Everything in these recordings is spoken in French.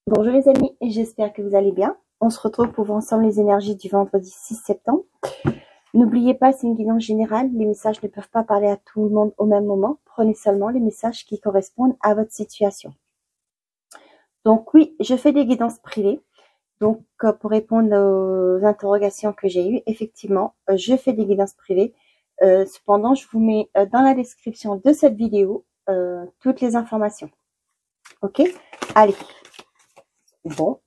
Bonjour les amis, j'espère que vous allez bien. On se retrouve pour voir ensemble les énergies du vendredi 6 septembre. N'oubliez pas, c'est une guidance générale. Les messages ne peuvent pas parler à tout le monde au même moment. Prenez seulement les messages qui correspondent à votre situation. Donc oui, je fais des guidances privées. Donc pour répondre aux interrogations que j'ai eues, effectivement, je fais des guidances privées. Cependant, je vous mets dans la description de cette vidéo toutes les informations. Ok? Allez. Bon.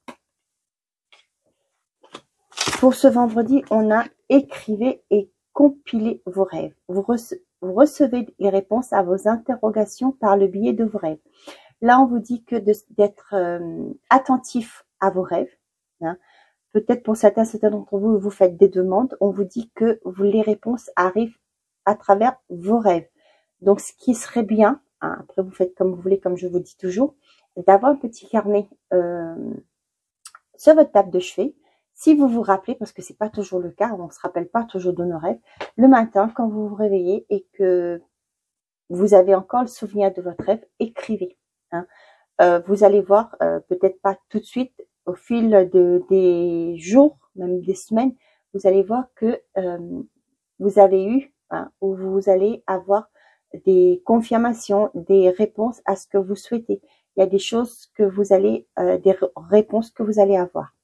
Pour ce vendredi, on a écrivez et compilez vos rêves. Vous recevez les réponses à vos interrogations par le biais de vos rêves. Là, on vous dit que d'être attentif à vos rêves. Hein. Peut-être pour certains d'entre vous, vous faites des demandes. On vous dit que les réponses arrivent à travers vos rêves. Donc, ce qui serait bien, hein, après vous faites comme vous voulez, comme je vous dis toujours, d'avoir un petit carnet sur votre table de chevet. Si vous vous rappelez, parce que c'est pas toujours le cas, on ne se rappelle pas toujours de nos rêves, le matin, quand vous vous réveillez et que vous avez encore le souvenir de votre rêve, écrivez. Hein. Vous allez voir, peut-être pas tout de suite, au fil des jours, même des semaines, vous allez voir que vous avez eu, hein, ou vous allez avoir des confirmations, des réponses à ce que vous souhaitez. Il y a des choses que vous allez, des réponses que vous allez avoir.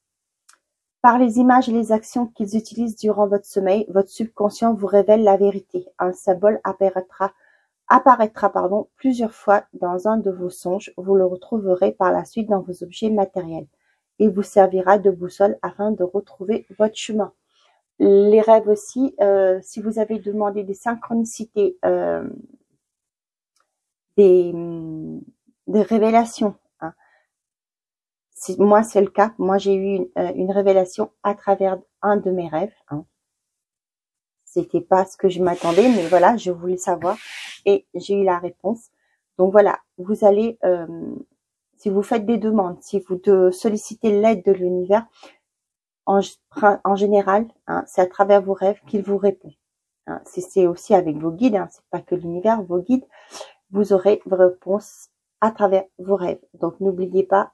Par les images et les actions qu'ils utilisent durant votre sommeil, votre subconscient vous révèle la vérité. Un symbole apparaîtra plusieurs fois dans un de vos songes. Vous le retrouverez par la suite dans vos objets matériels. Il vous servira de boussole afin de retrouver votre chemin. Les rêves aussi, si vous avez demandé des synchronicités, des révélations, hein. Moi, c'est le cas. Moi, j'ai eu une révélation à travers un de mes rêves. Hein. C'était pas ce que je m'attendais, mais voilà, je voulais savoir et j'ai eu la réponse. Donc voilà, vous allez, si vous faites des demandes, si vous sollicitez l'aide de l'univers, en général, hein, c'est à travers vos rêves qu'il vous répond. Hein. C'est aussi avec vos guides, hein, c'est pas que l'univers, vos guides, vous aurez vos réponses à travers vos rêves. Donc n'oubliez pas,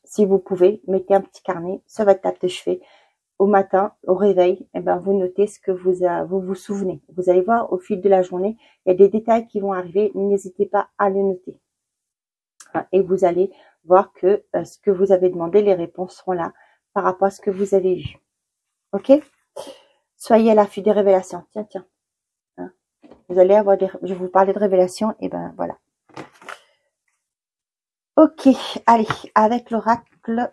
si vous pouvez, mettez un petit carnet sur votre table de chevet. Au matin, au réveil, eh ben, vous notez ce que vous souvenez. Vous allez voir au fil de la journée, il y a des détails qui vont arriver. N'hésitez pas à les noter. Et vous allez voir que ce que vous avez demandé, les réponses seront là par rapport à ce que vous avez vu. Ok? Soyez à l'affût des révélations. Tiens, tiens. Hein? Vous allez avoir je vous parlais de révélations, et ben voilà. Ok, allez, avec l'oracle,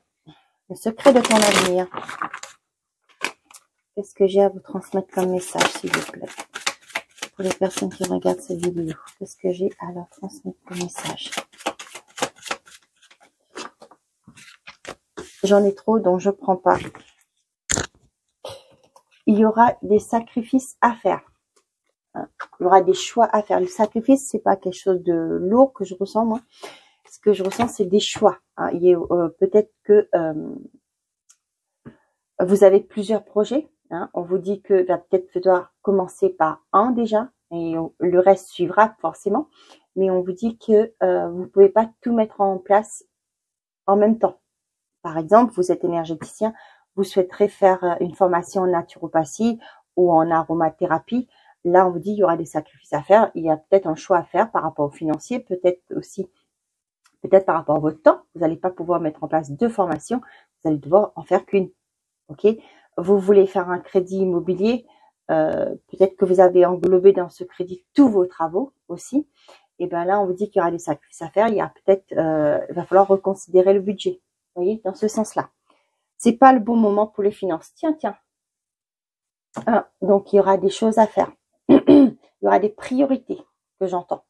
le secret de ton avenir. Qu'est-ce que j'ai à vous transmettre comme message, s'il vous plaît? Pour les personnes qui regardent cette vidéo, qu'est-ce que j'ai à leur transmettre comme message? J'en ai trop, donc je prends pas. Il y aura des sacrifices à faire. Il y aura des choix à faire. Le sacrifice, c'est pas quelque chose de lourd que je ressens, moi. Ce que je ressens, c'est des choix. Hein. Peut-être que vous avez plusieurs projets. Hein. On vous dit que va peut-être falloir commencer par un déjà, et le reste suivra forcément. Mais on vous dit que vous ne pouvez pas tout mettre en place en même temps. Par exemple, vous êtes énergéticien, vous souhaiterez faire une formation en naturopathie ou en aromathérapie. Là, on vous dit qu'il y aura des sacrifices à faire. Il y a peut-être un choix à faire par rapport au financier, peut-être aussi, peut-être par rapport à votre temps. Vous n'allez pas pouvoir mettre en place 2 formations. Vous allez devoir en faire qu'une. Ok? Vous voulez faire un crédit immobilier. Peut-être que vous avez englobé dans ce crédit tous vos travaux aussi. Et bien là, on vous dit qu'il y aura des sacrifices à faire. Il y a peut-être, il va falloir reconsidérer le budget. Vous voyez, dans ce sens-là. C'est pas le bon moment pour les finances. Tiens, tiens. Donc, il y aura des choses à faire. Il y aura des priorités que j'entends.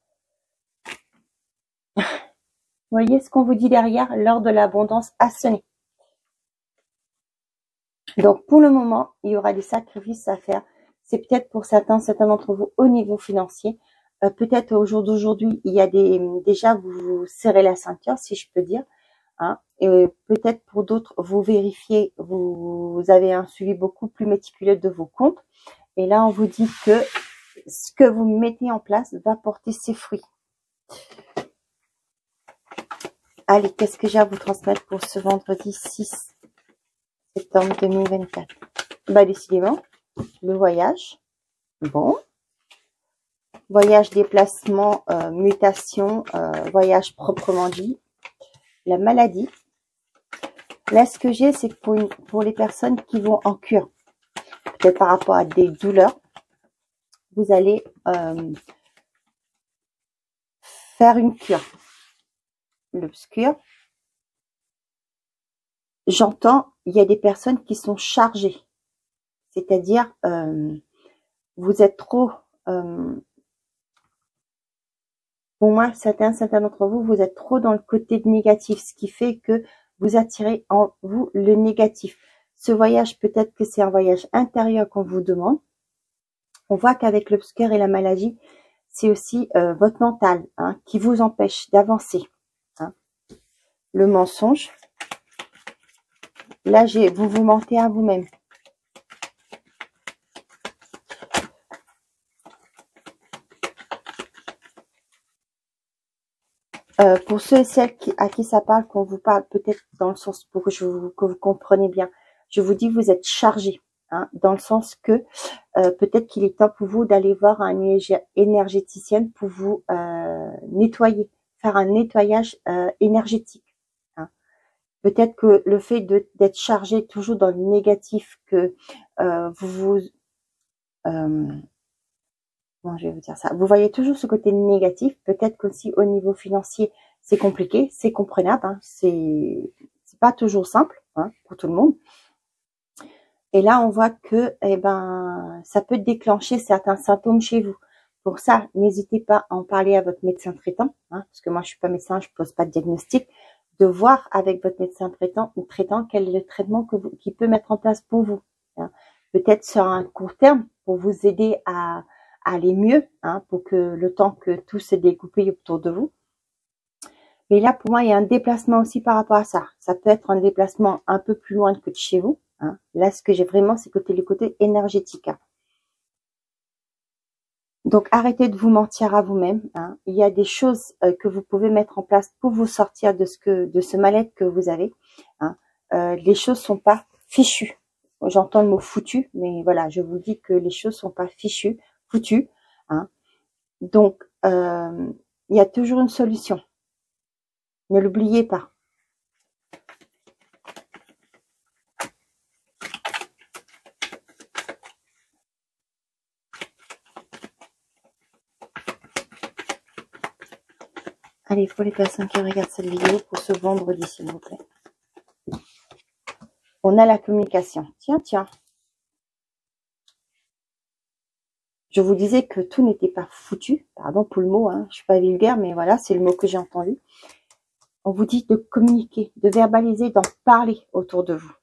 Vous voyez ce qu'on vous dit derrière? L'heure de l'abondance a sonné. Donc, pour le moment, il y aura des sacrifices à faire. C'est peut-être pour certains d'entre vous au niveau financier. Peut-être au jour d'aujourd'hui, il y a déjà vous serrez la ceinture, si je peux dire. Hein, et peut-être pour d'autres, vous vérifiez, vous avez un suivi beaucoup plus méticuleux de vos comptes. Et là, on vous dit que ce que vous mettez en place va porter ses fruits. Allez, qu'est-ce que j'ai à vous transmettre pour ce vendredi 6 septembre 2024? Bah, décidément, le voyage. Bon. Voyage, déplacement, mutation, voyage proprement dit. La maladie. Là, ce que j'ai, c'est pour les personnes qui vont en cure. Peut-être par rapport à des douleurs. Vous allez faire une cure. L'obscur. J'entends, il y a des personnes qui sont chargées. C'est-à-dire, vous êtes trop... pour moi, certains d'entre vous, vous êtes trop dans le côté négatif, ce qui fait que vous attirez en vous le négatif. Ce voyage, peut-être que c'est un voyage intérieur qu'on vous demande. On voit qu'avec l'obscur et la maladie, c'est aussi votre mental qui vous empêche d'avancer. Le mensonge. Là, vous mentez à vous-même. Pour ceux et celles à qui ça parle, qu'on vous parle peut-être dans le sens pour que vous compreniez bien, je vous dis vous êtes chargé, dans le sens que peut-être qu'il est temps pour vous d'aller voir un énergéticienne pour vous nettoyer, faire un nettoyage énergétique. Peut-être que le fait d'être chargé toujours dans le négatif, que comment je vais vous dire ça, vous voyez toujours ce côté négatif, peut-être qu'aussi au niveau financier, c'est compliqué, c'est comprenable, c'est pas toujours simple pour tout le monde. Et là, on voit que ça peut déclencher certains symptômes chez vous. Pour ça, n'hésitez pas à en parler à votre médecin traitant, parce que moi, je suis pas médecin, je pose pas de diagnostic, de voir avec votre médecin traitant quel est le traitement qu'il peut mettre en place pour vous. Peut-être sur un court terme, pour vous aider à aller mieux, pour que le temps que tout se dégoupille autour de vous. Mais là, pour moi, il y a un déplacement aussi par rapport à ça. Ça peut être un déplacement un peu plus loin que de chez vous. Là, ce que j'ai vraiment, c'est le côté énergétique. Donc, arrêtez de vous mentir à vous-même. Il y a des choses que vous pouvez mettre en place pour vous sortir de ce mal-être que vous avez. Les choses sont pas fichues. J'entends le mot foutu, mais voilà, je vous dis que les choses sont pas fichues, foutues. Donc, il y a toujours une solution. Ne l'oubliez pas. Allez, pour les personnes qui regardent cette vidéo, pour ce vendredi, s'il vous plaît. On a la communication. Tiens. Je vous disais que tout n'était pas foutu. Pardon pour le mot, je suis pas vulgaire, mais voilà, c'est le mot que j'ai entendu. On vous dit de communiquer, de verbaliser, d'en parler autour de vous.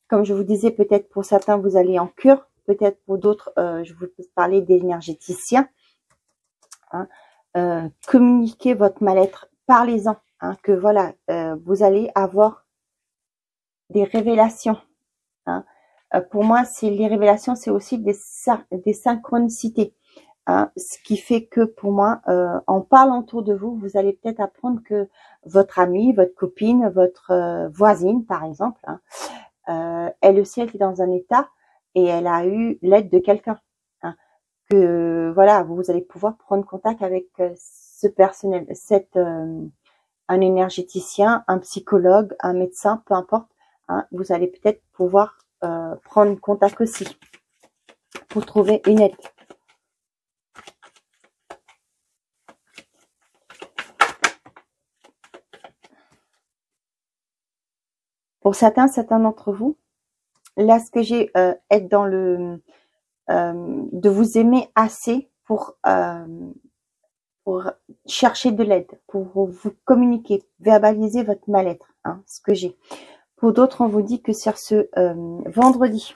Comme je vous disais, peut-être pour certains, vous allez en cure. Peut-être pour d'autres, je vous parlais d'énergéticiens. Communiquez votre mal-être, parlez-en, que voilà, vous allez avoir des révélations. Pour moi, les révélations, c'est aussi des synchronicités. Ce qui fait que pour moi, en parlant autour de vous, vous allez peut-être apprendre que votre amie, votre copine, votre voisine, par exemple, elle aussi, elle est dans un état et elle a eu l'aide de quelqu'un. Que voilà, vous allez pouvoir prendre contact avec ce personnel, un énergéticien, un psychologue, un médecin, peu importe. Vous allez peut-être pouvoir prendre contact aussi pour trouver une aide. Pour certains d'entre vous, là, ce que j'ai, être dans le de vous aimer assez pour chercher de l'aide, pour vous communiquer, verbaliser votre mal-être, ce que j'ai. Pour d'autres, on vous dit que sur ce vendredi,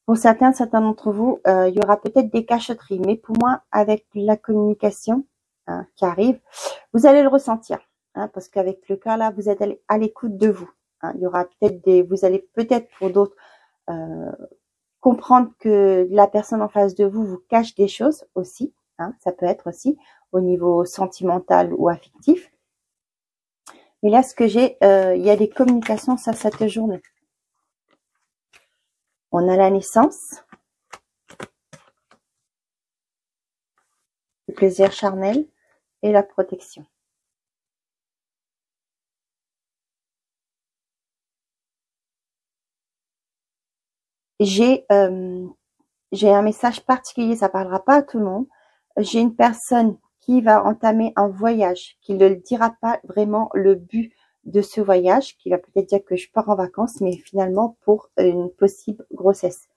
pour certains d'entre vous, il y aura peut-être des cachotteries, mais pour moi, avec la communication qui arrive, vous allez le ressentir, parce qu'avec le cœur là, vous êtes à l'écoute de vous. Il y aura peut-être vous allez peut-être pour d'autres comprendre que la personne en face de vous cache des choses aussi. Ça peut être aussi au niveau sentimental ou affectif. Et là, ce que j'ai, il y a des communications sur cette journée. On a la naissance, le plaisir charnel et la protection. J'ai un message particulier, ça parlera pas à tout le monde. J'ai une personne qui va entamer un voyage, qui ne dira pas vraiment le but de ce voyage, qui va peut-être dire que je pars en vacances, mais finalement pour une possible grossesse.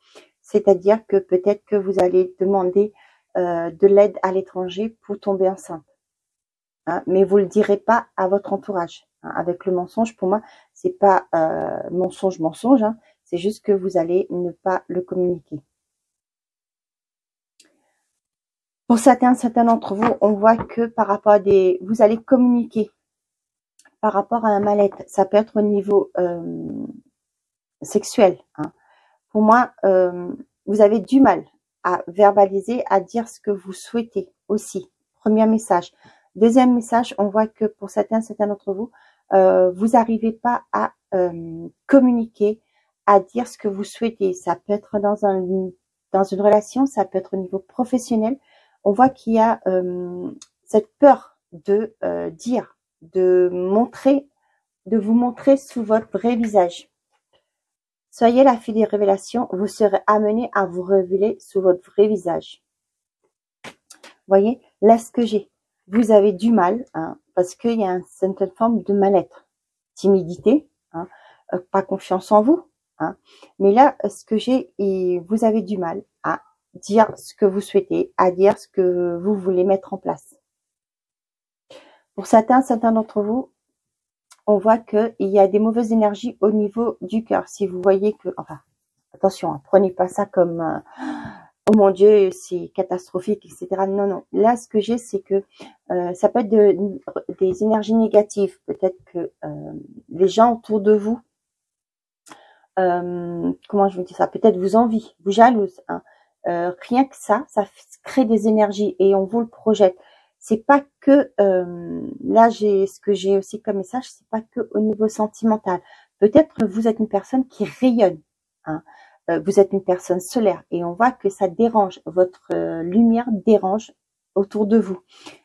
C'est-à-dire que peut-être que vous allez demander de l'aide à l'étranger pour tomber enceinte. Hein, mais vous le direz pas à votre entourage. Hein. Avec le mensonge, pour moi, c'est pas mensonge, hein, c'est juste que vous allez ne pas le communiquer. Pour certains d'entre vous, on voit que par rapport à vous allez communiquer par rapport à un mal-être. Ça peut être au niveau sexuel. Hein. Pour moi, vous avez du mal à verbaliser, à dire ce que vous souhaitez aussi. Premier message. Deuxième message, on voit que pour certains d'entre vous, vous n'arrivez pas à communiquer, à dire ce que vous souhaitez. Ça peut être dans une relation, ça peut être au niveau professionnel. On voit qu'il y a cette peur de dire, de vous montrer sous votre vrai visage. Soyez la fille des révélations, vous serez amené à vous révéler sous votre vrai visage. Voyez, là ce que j'ai, vous avez du mal, hein, parce qu'il y a une certaine forme de mal-être, timidité, hein, pas confiance en vous. Hein. Mais là, ce que j'ai, vous avez du mal à dire ce que vous souhaitez, à dire ce que vous voulez mettre en place. Pour certains d'entre vous, on voit qu'il y a des mauvaises énergies au niveau du cœur. Si vous voyez que, enfin, attention, hein, prenez pas ça comme oh mon Dieu, c'est catastrophique, etc. Non, non. Là, ce que j'ai, c'est que ça peut être des énergies négatives. Peut-être que les gens autour de vous, comment je vous dis ça, peut-être vous envient, vous jalousent. Hein. Rien que ça crée des énergies et on vous le projette. C'est pas que là, ce que j'ai aussi comme message, c'est pas que au niveau sentimental. Peut-être que vous êtes une personne qui rayonne. Hein. Vous êtes une personne solaire et on voit que ça dérange, votre lumière dérange autour de vous.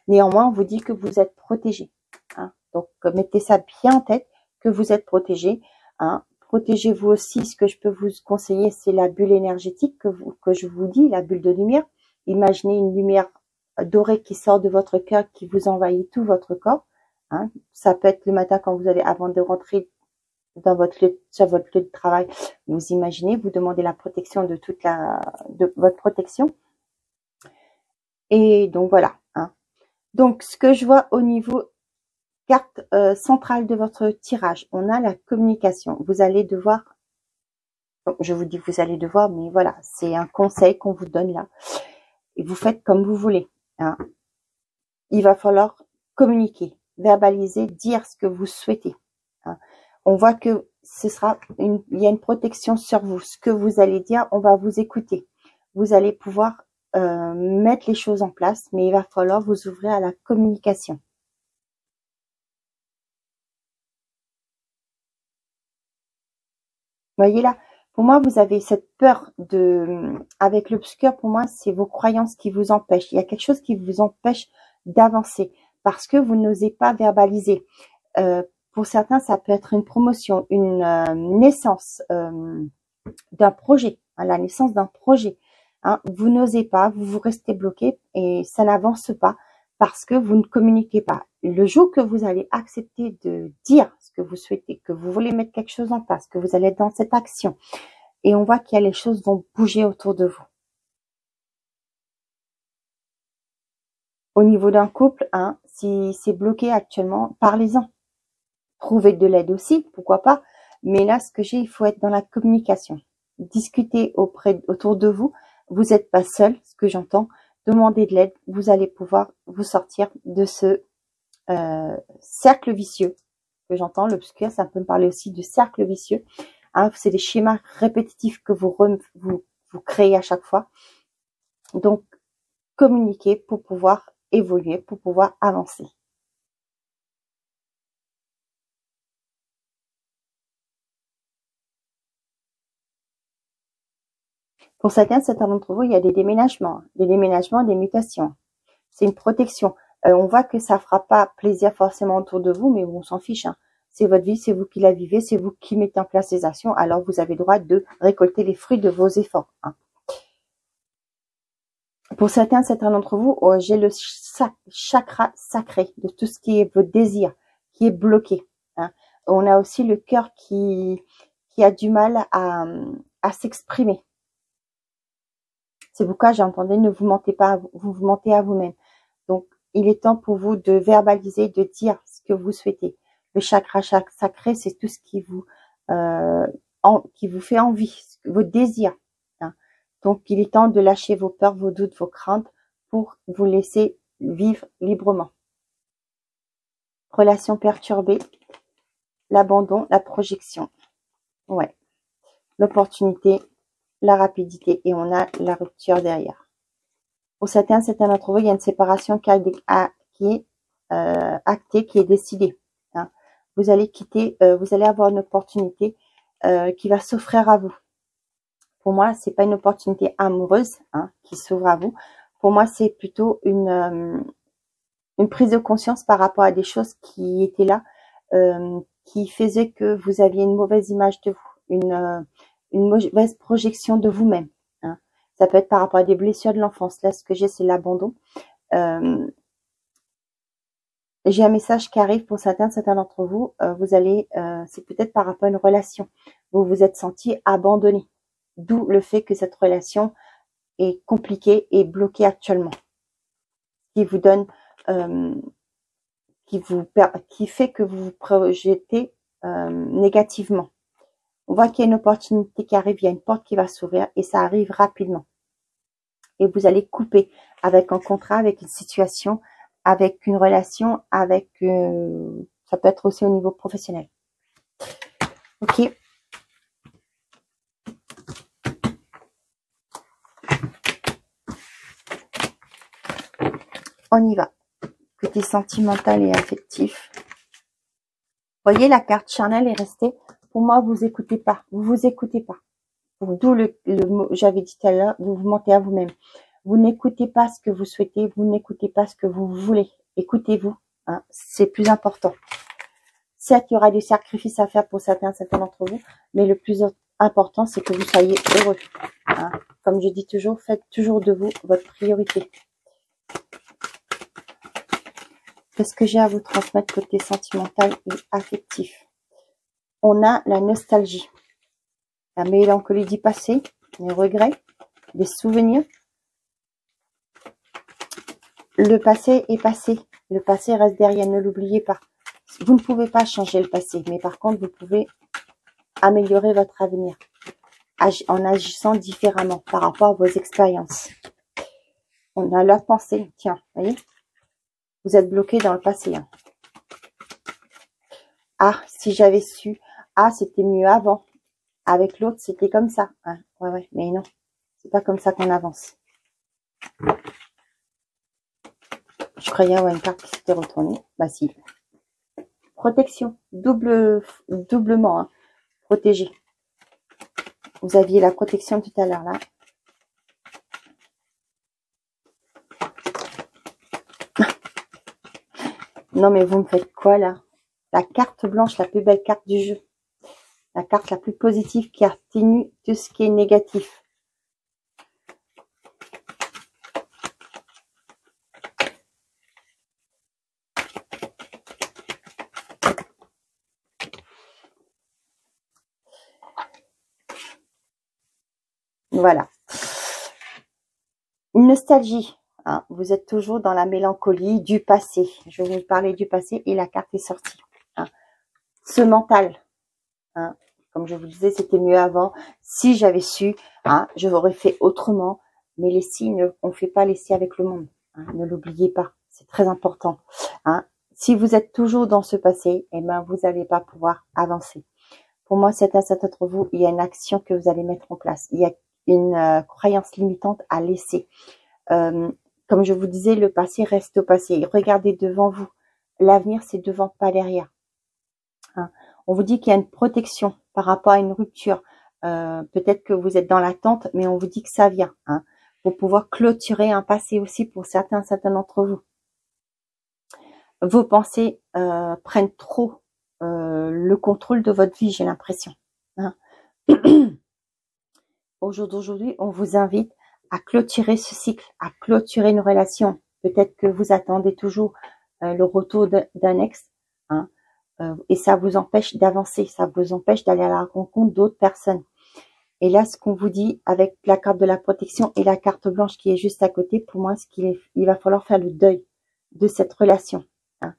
Néanmoins, on vous dit que vous êtes protégé. Hein. Donc, mettez ça bien en tête, que vous êtes protégé. Hein. Protégez-vous aussi. Ce que je peux vous conseiller, c'est la bulle énergétique que je vous dis, la bulle de lumière. Imaginez une lumière dorée qui sort de votre cœur, qui vous envahit tout votre corps. Hein. Ça peut être le matin quand vous allez, avant de rentrer sur votre lieu de travail, vous imaginez, vous demandez la protection de votre protection. Et donc voilà. Hein. Donc ce que je vois au niveau carte centrale de votre tirage, on a la communication. Vous allez devoir, je vous dis que vous allez devoir, mais voilà, c'est un conseil qu'on vous donne là. Et vous faites comme vous voulez. Hein. Il va falloir communiquer, verbaliser, dire ce que vous souhaitez. Hein. On voit que il y a une protection sur vous. Ce que vous allez dire, on va vous écouter. Vous allez pouvoir mettre les choses en place, mais il va falloir vous ouvrir à la communication. Voyez là, pour moi, vous avez cette peur avec l'obscur, pour moi, c'est vos croyances qui vous empêchent. Il y a quelque chose qui vous empêche d'avancer parce que vous n'osez pas verbaliser. Pour certains, ça peut être une promotion, une naissance d'un projet, hein, la naissance d'un projet. Hein. Vous n'osez pas, vous restez bloqué et ça n'avance pas parce que vous ne communiquez pas. Le jour que vous allez accepter de dire ce que vous souhaitez, que vous voulez mettre quelque chose en place, que vous allez être dans cette action, et on voit qu'il y a les choses vont bouger autour de vous. Au niveau d'un couple, hein, si c'est bloqué actuellement, parlez-en. Trouvez de l'aide aussi, pourquoi pas. Mais là, ce que j'ai, il faut être dans la communication. Discutez autour de vous. Vous n'êtes pas seul, ce que j'entends. Demandez de l'aide. Vous allez pouvoir vous sortir de ce cercle vicieux que j'entends. L'obscur, ça peut me parler aussi de cercle vicieux. Hein, c'est des schémas répétitifs que vous créez à chaque fois. Donc, communiquez pour pouvoir évoluer, pour pouvoir avancer. Pour certains d'entre vous, il y a des déménagements, des mutations. C'est une protection. On voit que ça fera pas plaisir forcément autour de vous, mais on s'en fiche. Hein. C'est votre vie, c'est vous qui la vivez, c'est vous qui mettez en place les actions. Alors, vous avez le droit de récolter les fruits de vos efforts. Hein. Pour certains d'entre vous, j'ai le chakra sacré de tout ce qui est votre désir, qui est bloqué. Hein. On a aussi le cœur qui a du mal à s'exprimer. C'est pourquoi j'ai entendu, ne vous mentez pas, vous mentez à vous-même. Donc, il est temps pour vous de verbaliser, de dire ce que vous souhaitez. Le chakra sacré, c'est tout ce qui vous fait envie, vos désirs. Hein. Donc, il est temps de lâcher vos peurs, vos doutes, vos craintes pour vous laisser vivre librement. Relation perturbée, l'abandon, la projection. Ouais. L'opportunité, la rapidité et on a la rupture derrière. Pour certains d'entre vous, il y a une séparation qui est actée, qui est décidée. Hein. Vous allez quitter, vous allez avoir une opportunité qui va s'offrir à vous. Pour moi, c'est pas une opportunité amoureuse qui s'ouvre à vous. Pour moi, c'est plutôt une prise de conscience par rapport à des choses qui étaient là, qui faisaient que vous aviez une mauvaise image de vous, une mauvaise projection de vous-même. Hein. Ça peut être par rapport à des blessures de l'enfance. Là, ce que j'ai, c'est l'abandon. J'ai un message qui arrive pour certains d'entre vous. Vous allez, c'est peut-être par rapport à une relation. Vous vous êtes senti abandonné. D'où le fait que cette relation est compliquée et bloquée actuellement. Qui vous donne, qui fait que vous vous projetez négativement. On voit qu'il y a une opportunité qui arrive, il y a une porte qui va s'ouvrir et ça arrive rapidement. Et vous allez couper avec un contrat, avec une situation, avec une relation, avec ça peut être aussi au niveau professionnel. Ok. On y va. Côté sentimental et affectif. Voyez, la carte charnelle est restée. Pour moi, vous écoutez pas. Vous vous écoutez pas. D'où le mot, j'avais dit tout à l'heure, vous vous mentez à vous-même. Vous n'écoutez pas ce que vous souhaitez. Vous n'écoutez pas ce que vous voulez. Écoutez-vous. Hein, c'est plus important. Certes, il y aura des sacrifices à faire pour certains d'entre vous. Mais le plus important, c'est que vous soyez heureux. Hein. Comme je dis toujours, faites toujours de vous votre priorité. Qu'est-ce que j'ai à vous transmettre côté sentimental et affectif? On a la nostalgie, la mélancolie du passé, les regrets, les souvenirs. Le passé est passé. Le passé reste derrière, ne l'oubliez pas. Vous ne pouvez pas changer le passé, mais par contre, vous pouvez améliorer votre avenir en agissant différemment par rapport à vos expériences. On a leur pensée. Tiens, voyez, vous êtes bloqué dans le passé. Hein. Ah, si j'avais su. Ah, c'était mieux avant. Avec l'autre, c'était comme ça. Hein. Ouais, mais non. C'est pas comme ça qu'on avance. Je croyais avoir une carte qui s'était retournée. Bah si. Protection. Doublement. Hein. Protégé. Vous aviez la protection tout à l'heure là. Non mais vous me faites quoi là? La carte blanche, la plus belle carte du jeu. La carte la plus positive qui atténue tout ce qui est négatif. Voilà. Une nostalgie. Hein. Vous êtes toujours dans la mélancolie du passé. Je vais vous parler du passé et la carte est sortie. Hein. Ce mental. Hein. Comme je vous disais, c'était mieux avant. Si j'avais su, hein, je l'aurais fait autrement. Mais les signes, on ne fait pas les signes avec le monde. Hein. Ne l'oubliez pas. C'est très important. Hein. Si vous êtes toujours dans ce passé, eh ben, vous n'allez pas pouvoir avancer. Pour moi, c'est à cet autre vous, il y a une action que vous allez mettre en place. Il y a une croyance limitante à laisser. Comme je vous disais, le passé reste au passé. Regardez devant vous. L'avenir, c'est devant, pas derrière. Hein. On vous dit qu'il y a une protection par rapport à une rupture. Peut-être que vous êtes dans l'attente, mais on vous dit que ça vient, hein, pour pouvoir clôturer un passé aussi pour certains d'entre vous. Vos pensées prennent trop le contrôle de votre vie, j'ai l'impression. Hein. Au jour d'aujourd'hui, on vous invite à clôturer ce cycle, à clôturer une relation. Peut-être que vous attendez toujours le retour d'un ex, hein, et ça vous empêche d'avancer, ça vous empêche d'aller à la rencontre d'autres personnes. Et là, ce qu'on vous dit avec la carte de la protection et la carte blanche qui est juste à côté, pour moi, il va falloir faire le deuil de cette relation. Hein.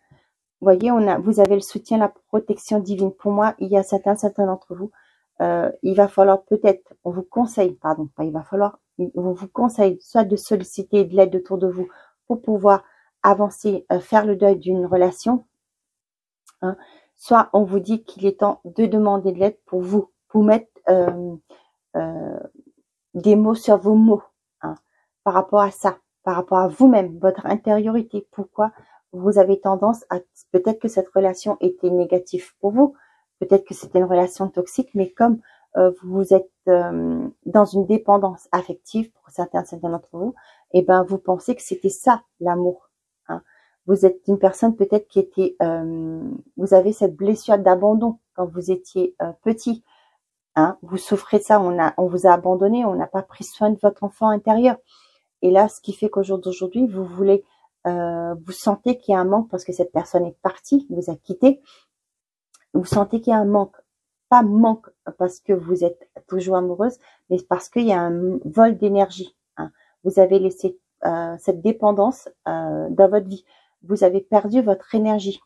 Vous voyez, vous avez le soutien, la protection divine. Pour moi, il y a certains d'entre vous, il va falloir peut-être, on vous conseille, pardon, pas il va falloir, on vous conseille soit de solliciter de l'aide autour de vous pour pouvoir avancer, faire le deuil d'une relation, hein, soit on vous dit qu'il est temps de demander de l'aide pour mettre des mots sur vos mots, hein, par rapport à ça, par rapport à vous-même, votre intériorité. Pourquoi vous avez tendance à, peut-être que cette relation était négative pour vous, peut-être que c'était une relation toxique, mais comme vous êtes dans une dépendance affective pour certains d'entre vous, et ben vous pensez que c'était ça l'amour. Hein. Vous êtes une personne peut-être qui était, vous avez cette blessure d'abandon quand vous étiez petit. Hein, vous souffrez de ça, on vous a abandonné, on n'a pas pris soin de votre enfant intérieur. Et là, ce qui fait qu'au jour d'aujourd'hui, vous voulez, vous sentez qu'il y a un manque parce que cette personne est partie, vous a quitté. Vous sentez qu'il y a un manque, pas manque parce que vous êtes toujours amoureuse, mais parce qu'il y a un vol d'énergie. Hein. Vous avez laissé cette dépendance dans votre vie. Vous avez perdu votre énergie.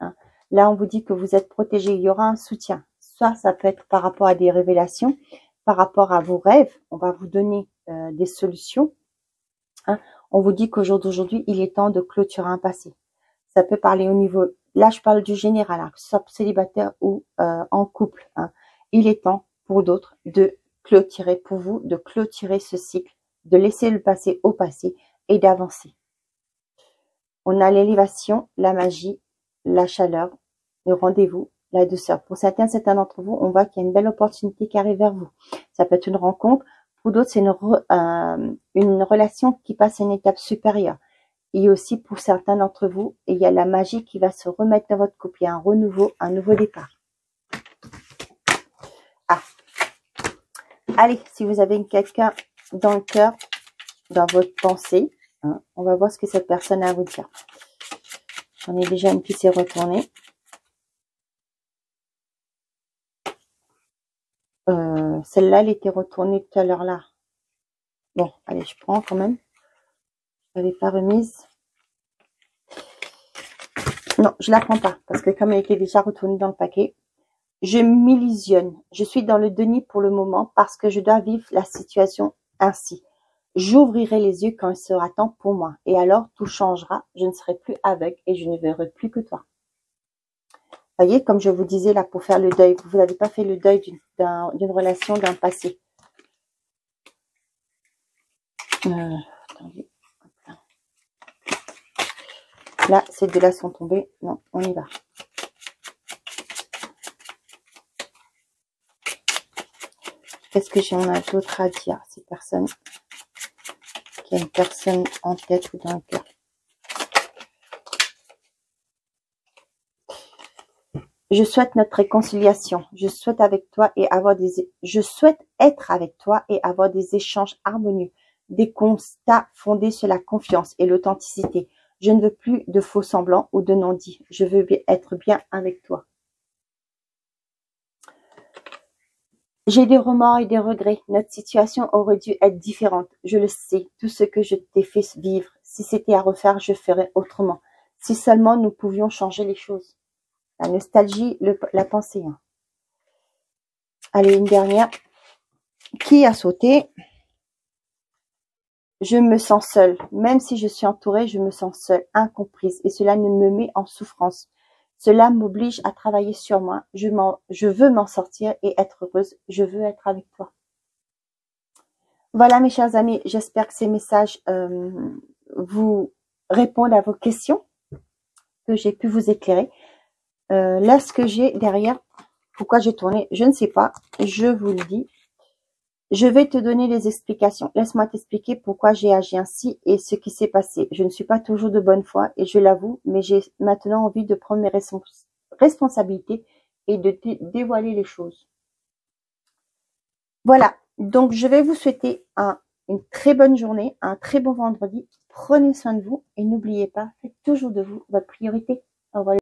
Hein. Là, on vous dit que vous êtes protégé, il y aura un soutien. Soit ça peut être par rapport à des révélations, par rapport à vos rêves, on va vous donner des solutions. Hein. On vous dit qu'au jour d'aujourd'hui, il est temps de clôturer un passé. Ça peut parler au niveau, là je parle du général, hein, que ce soit célibataire ou en couple. Hein. Il est temps pour d'autres de clôturer, pour vous, de clôturer ce cycle, de laisser le passé au passé et d'avancer. On a l'élévation, la magie, la chaleur, le rendez-vous, la douceur. Pour certains d'entre vous, on voit qu'il y a une belle opportunité qui arrive vers vous. Ça peut être une rencontre. Pour d'autres, c'est une relation qui passe à une étape supérieure. Et aussi pour certains d'entre vous, il y a la magie qui va se remettre dans votre couple. Il y a un renouveau, un nouveau départ. Ah. Allez, si vous avez quelqu'un dans le cœur, dans votre pensée, hein, on va voir ce que cette personne a à vous dire. J'en ai déjà une qui s'est retournée. Celle-là, elle était retournée tout à l'heure là. Bon, allez, je prends quand même. Je l'avais pas remise. Non, je la prends pas, parce que comme elle était déjà retournée dans le paquet, je m'illusionne. Je suis dans le déni pour le moment parce que je dois vivre la situation ainsi. J'ouvrirai les yeux quand il sera temps pour moi. Et alors, tout changera. Je ne serai plus aveugle et je ne verrai plus que toi. Vous voyez, comme je vous disais là, pour faire le deuil, vous n'avez pas fait le deuil d'une relation, d'un passé. Attendez. Là, ces deux-là sont tombés. Non, on y va. Qu'est-ce que j'en ai d'autre à dire à ces personnes qui a une personne en tête ou dans le cœur? Je souhaite notre réconciliation. Je souhaite je souhaite être avec toi et avoir des échanges harmonieux, des constats fondés sur la confiance et l'authenticité. Je ne veux plus de faux semblants ou de non-dits. Je veux être bien avec toi. J'ai des remords et des regrets. Notre situation aurait dû être différente. Je le sais. Tout ce que je t'ai fait vivre. Si c'était à refaire, je ferais autrement. Si seulement nous pouvions changer les choses. La nostalgie, la pensée. Hein. Allez, une dernière. Qui a sauté? Je me sens seule. Même si je suis entourée, je me sens seule, incomprise. Et cela me met en souffrance. Cela m'oblige à travailler sur moi. Je veux m'en sortir et être heureuse. Je veux être avec toi. Voilà mes chers amis, j'espère que ces messages vous répondent à vos questions, que j'ai pu vous éclairer. Là, ce que j'ai derrière, Pourquoi j'ai tourné? Je ne sais pas. Je vous le dis. Je vais te donner les explications. Laisse-moi t'expliquer pourquoi j'ai agi ainsi et ce qui s'est passé. Je ne suis pas toujours de bonne foi et je l'avoue, mais j'ai maintenant envie de prendre mes responsabilités et de dévoiler les choses. Voilà. Donc, je vais vous souhaiter une très bonne journée, un très bon vendredi. Prenez soin de vous et n'oubliez pas, faites toujours de vous votre priorité. Au revoir.